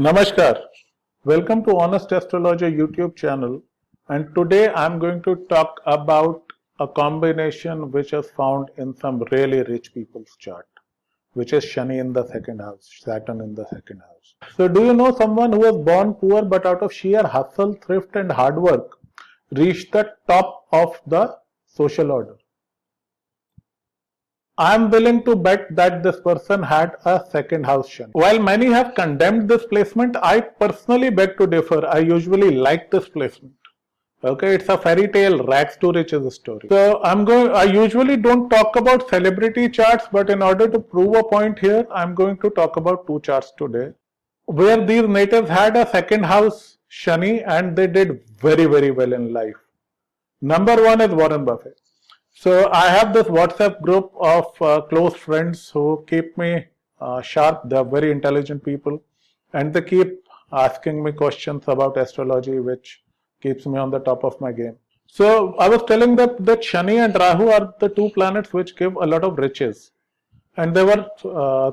Namaskar. Welcome to Honest Astrologer YouTube channel, and today I'm going to talk about a combination which is found in some really rich people's chart, which is Shani in the second house, Saturn in the second house. So do you know someone who was born poor but out of sheer hustle, thrift and hard work reached the top of the social order? I am willing to bet that this person had a second house Shani. While many have condemned this placement, I personally beg to differ. I usually like this placement. Okay, it's a fairy tale, rags to riches story. So I usually don't talk about celebrity charts, but in order to prove a point here, I'm going to talk about two charts today, where these natives had a second house Shani and they did very, very well in life. Number one is Warren Buffett. So I have this WhatsApp group of close friends who keep me sharp. They are very intelligent people, and they keep asking me questions about astrology, which keeps me on the top of my game. So I was telling them that Shani and Rahu are the two planets which give a lot of riches, and they were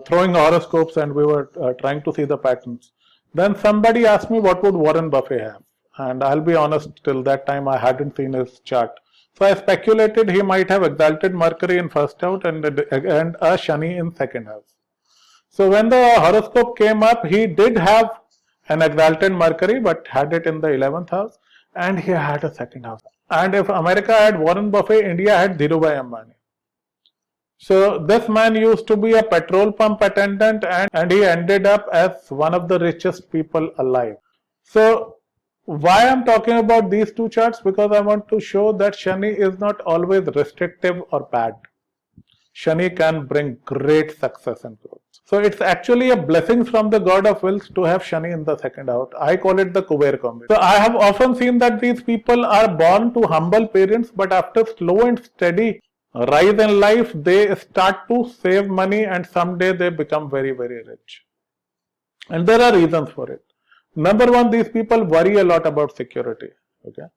throwing horoscopes, and we were trying to see the patterns. Then somebody asked me what would Warren Buffett have, and I'll be honest, till that time I hadn't seen his chart. So I speculated he might have exalted Mercury in first house and a Shani in second house. So when the horoscope came up, he did have an exalted Mercury, but had it in the 11th house, and he had a second house. And if America had Warren Buffett, India had Dhirubhai Ambani. So this man used to be a petrol pump attendant, and he ended up as one of the richest people alive. So why I'm talking about these two charts? Because I want to show that Shani is not always restrictive or bad. Shani can bring great success and growth. So it's actually a blessing from the god of wills to have Shani in the second house. I call it the Kuber Company. So I have often seen that these people are born to humble parents, but after slow and steady rise in life, they start to save money and someday they become very, very rich. And there are reasons for it. Number one, these people worry a lot about security. Okay.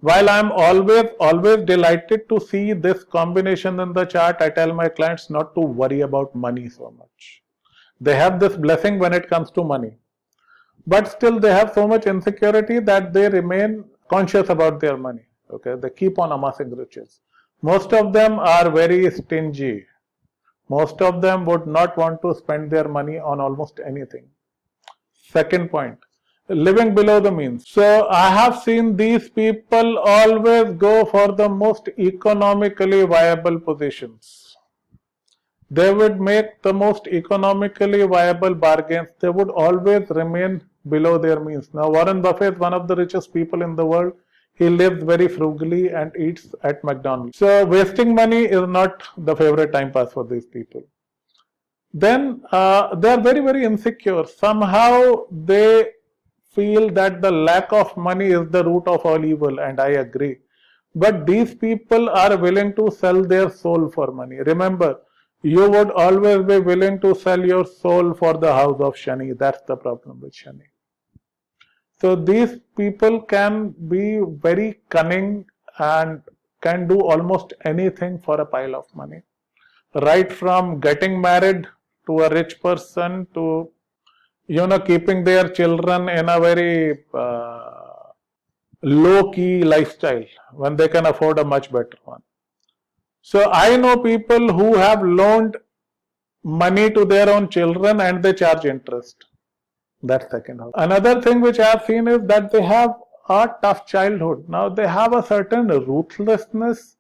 While I'm always delighted to see this combination in the chart, I tell my clients not to worry about money so much. They have this blessing when it comes to money. But still they have so much insecurity that they remain conscious about their money. Okay. They keep on amassing riches. Most of them are very stingy. Most of them would not want to spend their money on almost anything. Second point, living below the means. So I have seen these people always go for the most economically viable positions. They would make the most economically viable bargains. They would always remain below their means. Now Warren Buffett is one of the richest people in the world. He lives very frugally and eats at McDonald's. So wasting money is not the favorite time pass for these people. Then they are very, very insecure. Somehow they feel that the lack of money is the root of all evil, and I agree. But these people are willing to sell their soul for money. Remember, you would always be willing to sell your soul for the house of Shani. That's the problem with Shani. So these people can be very cunning and can do almost anything for a pile of money. Right from getting married to a rich person to keeping their children in a very low-key lifestyle when they can afford a much better one. So I know people who have loaned money to their own children and they charge interest. That's second house. Another thing which I have seen is that they have a tough childhood. Now they have a certain ruthlessness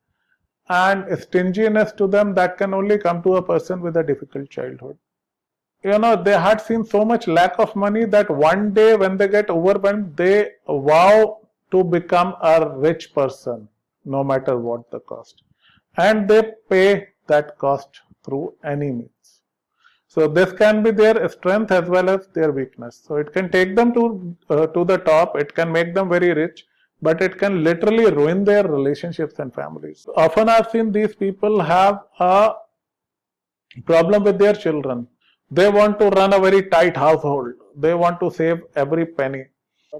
and stinginess to them that can only come to a person with a difficult childhood. They had seen so much lack of money that one day when they get overwhelmed, they vow to become a rich person, no matter what the cost. And they pay that cost through any means. So this can be their strength as well as their weakness. So it can take them to the top, it can make them very rich, but it can literally ruin their relationships and families. Often I've seen these people have a problem with their children. They want to run a very tight household. They want to save every penny.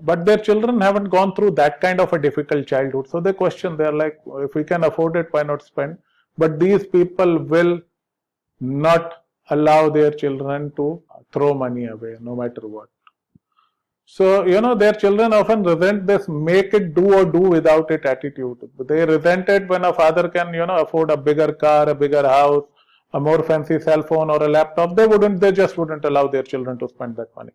But their children haven't gone through that kind of a difficult childhood. So they question, they're like, if we can afford it, why not spend? But these people will not allow their children to throw money away, no matter what. So, their children often resent this make it do or do without it attitude. They resent it when a father can, afford a bigger car, a bigger house, a more fancy cell phone or a laptop. They just wouldn't allow their children to spend that money.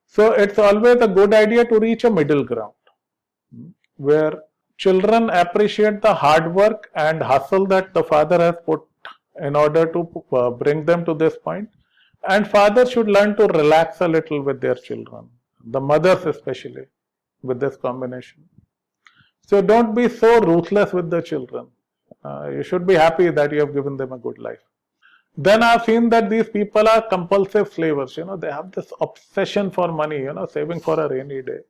So, it's always a good idea to reach a middle ground where children appreciate the hard work and hustle that the father has put in order to bring them to this point. And fathers should learn to relax a little with their children, the mothers especially, with this combination. So don't be so ruthless with the children. You should be happy that you have given them a good life. Then I've seen that these people are compulsive slavers. They have this obsession for money, saving for a rainy day.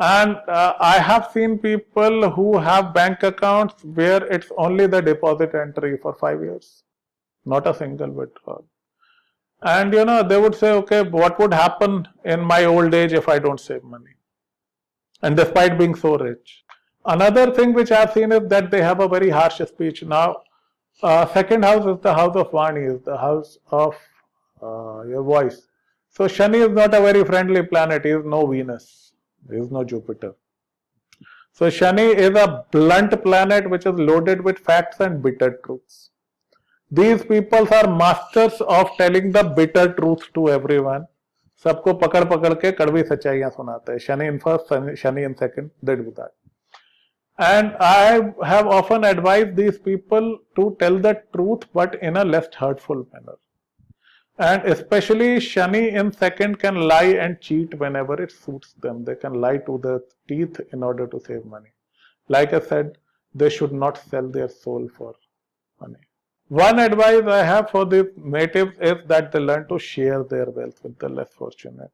And I have seen people who have bank accounts where it's only the deposit entry for 5 years, not a single withdrawal. And they would say, okay, what would happen in my old age if I don't save money? And despite being so rich. Another thing which I've seen is that they have a very harsh speech. Now, second house is the house of Vani, is the house of your voice. So Shani is not a very friendly planet. He is no Venus. He is no Jupiter. So Shani is a blunt planet which is loaded with facts and bitter truths. These people are masters of telling the bitter truth to everyone. सबको पकड़ पकड़ के कड़वी सच्चाइयां सुनाते हैं. Shani in first, Shani in second, they do that. And I have often advised these people to tell the truth, but in a less hurtful manner. And especially Shani in second can lie and cheat whenever it suits them. They can lie to the teeth in order to save money. Like I said, they should not sell their soul for money. One advice I have for the natives is that they learn to share their wealth with the less fortunate.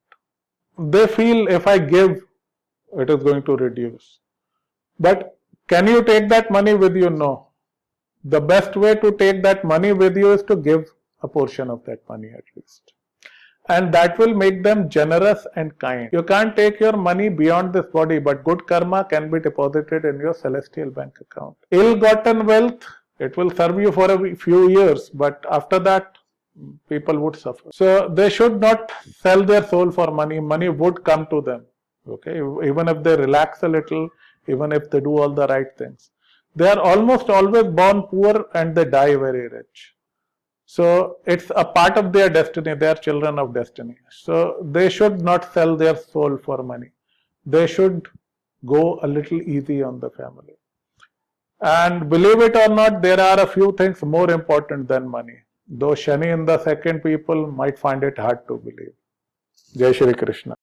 They feel if I give, it is going to reduce. But can you take that money with you? No. The best way to take that money with you is to give a portion of that money at least. And that will make them generous and kind. You can't take your money beyond this body, but good karma can be deposited in your celestial bank account. Ill-gotten wealth, it will serve you for a few years, but after that, people would suffer. So they should not sell their soul for money. Money would come to them. Okay, even if they relax a little, even if they do all the right things. They are almost always born poor and they die very rich. So it's a part of their destiny. They are children of destiny. So they should not sell their soul for money. They should go a little easy on the family. And believe it or not, there are a few things more important than money. Though Shani in the second people might find it hard to believe. Jai Shri Krishna.